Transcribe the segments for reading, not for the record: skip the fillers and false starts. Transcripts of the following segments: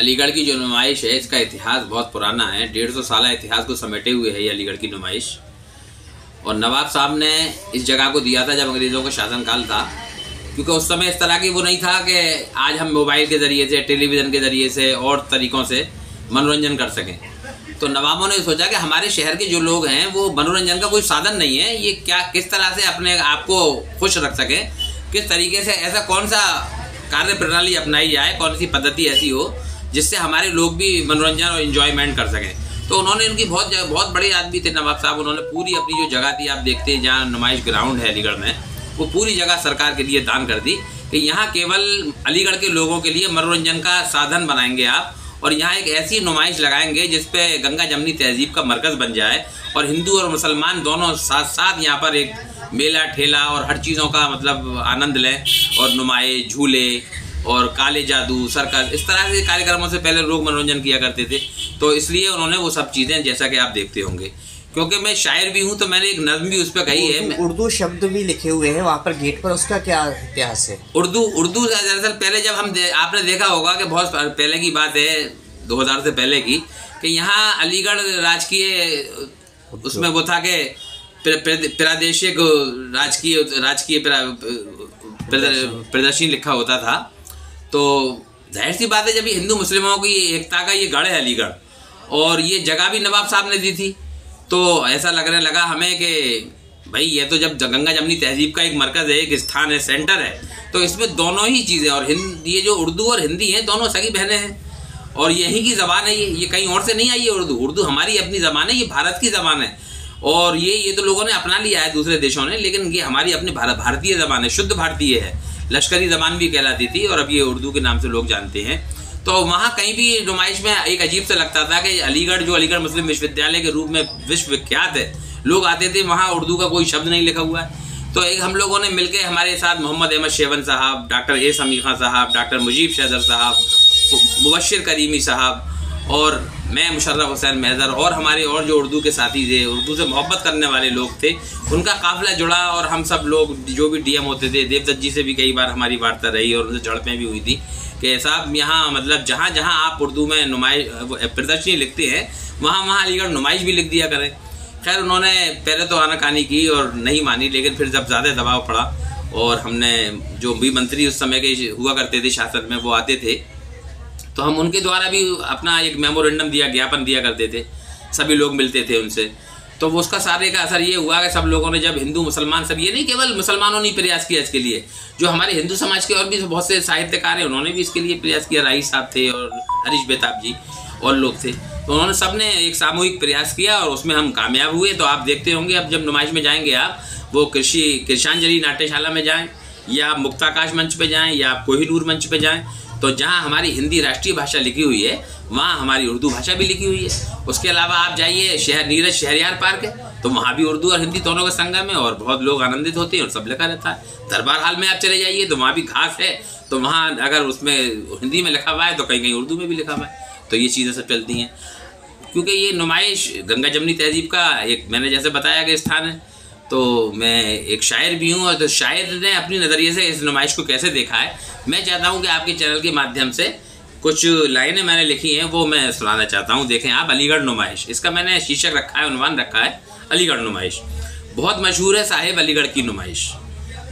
अलीगढ़ की जो नुमाइश है इसका इतिहास बहुत पुराना है। 150 साल इतिहास को समेटे हुए है ये अलीगढ़ की नुमाइश। और नवाब साहब ने इस जगह को दिया था जब अंग्रेज़ों का शासनकाल था, क्योंकि उस समय इस तरह की वो नहीं था कि आज हम मोबाइल के ज़रिए से, टेलीविज़न के ज़रिए से और तरीक़ों से मनोरंजन कर सकें। तो नवाबों ने सोचा कि हमारे शहर के जो लोग हैं वो मनोरंजन का कोई साधन नहीं है, ये क्या किस तरह से अपने आप को खुश रख सकें, किस तरीके से ऐसा कौन सा कार्य प्रणाली अपनाई जाए, कौन सी पद्धति ऐसी हो जिससे हमारे लोग भी मनोरंजन और इन्जॉयमेंट कर सकें। तो उन्होंने उनकी बहुत बड़े आदमी थे नवाब साहब, उन्होंने पूरी अपनी जो जगह थी, आप देखते हैं जहाँ नुमाइश ग्राउंड है अलीगढ़ में, वो पूरी जगह सरकार के लिए दान कर दी कि यहाँ केवल अलीगढ़ के लोगों के लिए मनोरंजन का साधन बनाएंगे आप, और यहाँ एक ऐसी नुमाइश लगाएंगे जिसपे गंगा जमनी तहजीब का मरकज़ बन जाए और हिंदू और मुसलमान दोनों साथ साथ यहाँ पर एक मेला ठेला और हर चीज़ों का मतलब आनंद लें, और नुमाइश, झूले और काले जादू, सर्कस, इस तरह के कार्यक्रमों से पहले लोग मनोरंजन किया करते थे। तो इसलिए उन्होंने वो सब चीज़ें, जैसा कि आप देखते होंगे, क्योंकि मैं शायर भी हूँ तो मैंने एक नज़्म भी उस पर कही है। उर्दू शब्द भी लिखे हुए हैं वहाँ पर गेट पर, उसका क्या इतिहास है? उर्दू दरअसल पहले जब आपने देखा होगा कि बहुत पहले की बात है, 2000 से पहले की, कि यहाँ अलीगढ़ राजकीय उसमें वो था कि प्रादेशिक राजकीय प्रदर्शनी लिखा होता था। तो जाहिर सी बात है जब ये हिंदू मुस्लिमों की एकता का ये गढ़ है अलीगढ़, और ये जगह भी नवाब साहब ने दी थी, तो ऐसा लगने लगा हमें कि भाई ये तो जब गंगा जमनी तहजीब का एक मरकज़ है, एक स्थान है, सेंटर है, तो इसमें दोनों ही चीज़ें, और ये जो उर्दू और हिंदी हैं दोनों सगी बहनें हैं, और यहीं की ज़बान है, ये कहीं और से नहीं आई है। उर्दू हमारी अपनी ज़बान है, ये भारत की ज़बान है, और ये तो लोगों ने अपना लिया है दूसरे देशों ने, लेकिन ये हमारी अपनी भारतीय ज़बान है, शुद्ध भारतीय है, लश्करी ज़बान भी कहलाती थी, और अब ये उर्दू के नाम से लोग जानते हैं। तो वहाँ कहीं भी नुमाइश में एक अजीब सा लगता था कि अलीगढ़, जो अलीगढ़ मुस्लिम विश्वविद्यालय के रूप में विश्वविख्यात है, लोग आते थे, वहाँ उर्दू का कोई शब्द नहीं लिखा हुआ है। तो एक हम लोगों ने मिलकर, हमारे साथ मोहम्मद अहमद शेवन साहब, डॉक्टर ए समी खां साहब, डॉक्टर मुजीब शहदर साहब, मुबश्शिर करीमी साहब, और मैं मुशर्रफ हुसैन महज़र, और हमारे और जो उर्दू के साथी थे, उर्दू से मोहब्बत करने वाले लोग थे, उनका काफ़िला जुड़ा, और हम सब लोग जो भी डीएम होते थे, देवदत्त जी से भी कई बार हमारी वार्ता रही और उनसे झड़पें भी हुई थी कि साहब यहाँ मतलब जहाँ जहाँ आप उर्दू में नुमाइश प्रदर्शनी लिखते हैं वहाँ अलीगढ़ नुमाइश भी लिख दिया करें। खैर उन्होंने पहले तो आनाकानी की और नहीं मानी, लेकिन फिर जब ज़्यादा दबाव पड़ा और हमने, जो भी मंत्री उस समय के हुआ करते थे शासन में, वो आते थे, तो हम उनके द्वारा भी अपना एक मेमोरेंडम दिया, ज्ञापन दिया करते थे, सभी लोग मिलते थे उनसे। तो वो उसका सारे का असर ये हुआ कि सब लोगों ने, जब हिंदू मुसलमान सब, ये नहीं केवल मुसलमानों ने प्रयास किया इसके लिए, जो हमारे हिंदू समाज के और भी बहुत से साहित्यकार हैं उन्होंने भी इसके लिए प्रयास किया। राही साहब थे और हरीश बेताब जी और लोग थे, तो उन्होंने सब ने एक सामूहिक प्रयास किया और उसमें हम कामयाब हुए। तो आप देखते होंगे अब जब नुमाइश में जाएंगे आप, वो कृषांजलि नाट्यशाला में जाएँ, या आप मुक्ताकाश मंच पर जाएँ, या आप कोहिनूर मंच पर जाएँ, तो जहाँ हमारी हिंदी राष्ट्रीय भाषा लिखी हुई है वहाँ हमारी उर्दू भाषा भी लिखी हुई है। उसके अलावा आप जाइए नीरज शहरयार पार्क है, तो वहाँ भी उर्दू और हिंदी दोनों का संगम है और बहुत लोग आनंदित होते हैं और सब लिखा रहता है। दरबार हाल में आप चले जाइए तो वहाँ भी घास है, तो वहाँ अगर उसमें हिंदी में लिखा हुआ है तो कहीं कहीं उर्दू में भी लिखा हुआ है। तो ये चीज़ें सब चलती हैं, क्योंकि ये नुमाइश गंगा जमनी तहजीब का एक, मैंने जैसे बताया कि स्थान है। तो मैं एक शायर भी हूँ, और तो शायर ने अपनी नज़रिए से इस नुमाइश को कैसे देखा है, मैं चाहता हूँ कि आपके चैनल के माध्यम से कुछ लाइनें मैंने लिखी हैं वो मैं सुनाना चाहता हूँ। देखें आप, अलीगढ़ नुमाइश, इसका मैंने शीर्षक रखा है, उन्वान रखा है अलीगढ़ नुमाइश। बहुत मशहूर है साहिब अलीगढ़ की नुमाइश,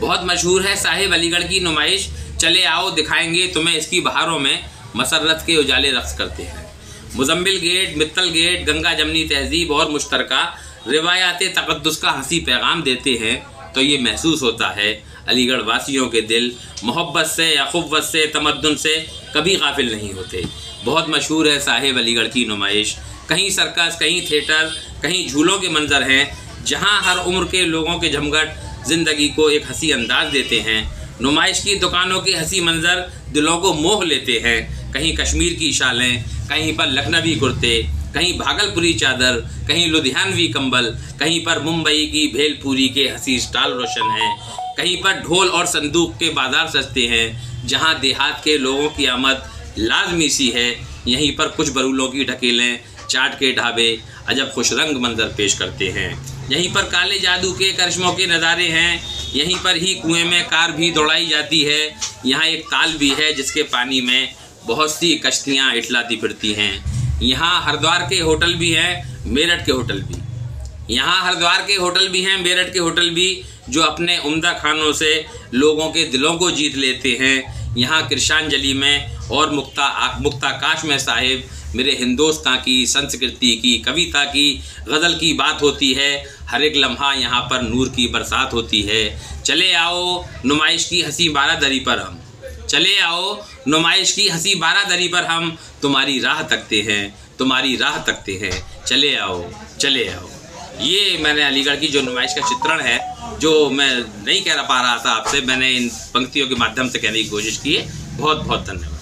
बहुत मशहूर है साहिब अलीगढ़ की नुमाइश, चले आओ दिखाएंगे तुम्हें इसकी बहारों में, मसरत के उजाले रक्स करते हैं। मुजम्मिल गेट, मित्तल गेट, गंगा जमनी तहजीब और मुश्तरका रिवायात तक़द्दुस का हंसी पैगाम देते हैं। तो ये महसूस होता है अलीगढ़ वासियों के दिल मोहब्बत से या ख़ुव्वत से, तमद्दुन से कभी गाफिल नहीं होते। बहुत मशहूर है साहिब अलीगढ़ की नुमाइश, कहीं सर्कस, कहीं थिएटर, कहीं झूलों के मंजर हैं, जहां हर उम्र के लोगों के झमघट ज़िंदगी को एक हंसी अंदाज देते हैं। नुमाइश की दुकानों के हंसी मंजर दिलों को मोह लेते हैं, कहीं कश्मीर की शालें, कहीं पर लखनवी कुर्ते, कहीं भागलपुरी चादर, कहीं लुधियानवी कंबल, कहीं पर मुंबई की भेलपूरी के हंसी स्टॉल रोशन हैं, कहीं पर ढोल और संदूक के बाजार सजते हैं, जहां देहात के लोगों की आमद लाजमी सी है, यहीं पर कुछ बरूलों की ढकेलें, चाट के ढाबे अजब खुश रंग मंजर पेश करते हैं, यहीं पर काले जादू के करिश्मों के नज़ारे हैं, यहीं पर ही कुएं में कार भी दौड़ाई जाती है, यहाँ एक ताल भी है जिसके पानी में बहुत सी कश्तियाँ इठलाती फिरती हैं। यहाँ हरिद्वार के होटल भी हैं, मेरठ के होटल भी। यहाँ हरिद्वार के होटल भी हैं, मेरठ के होटल भी, जो अपने उम्दा खानों से लोगों के दिलों को जीत लेते हैं। यहाँ कृषांजलि में और मुक्ताकाश में साहिब मेरे हिंदुस्तान की संस्कृति की, कविता की, गज़ल की बात होती है। हर एक लम्हा यहाँ पर नूर की बरसात होती है। चले आओ नुमाइश की हंसी बारादरी पर हम, चले आओ नुमाइश की हंसी बारादरी पर हम, तुम्हारी राह तकते हैं, तुम्हारी राह तकते हैं, चले आओ चले आओ। ये मैंने अलीगढ़ की जो नुमाइश का चित्रण है, जो मैं नहीं कह पा रहा था आपसे, मैंने इन पंक्तियों के माध्यम से कहने की कोशिश की है। बहुत बहुत धन्यवाद।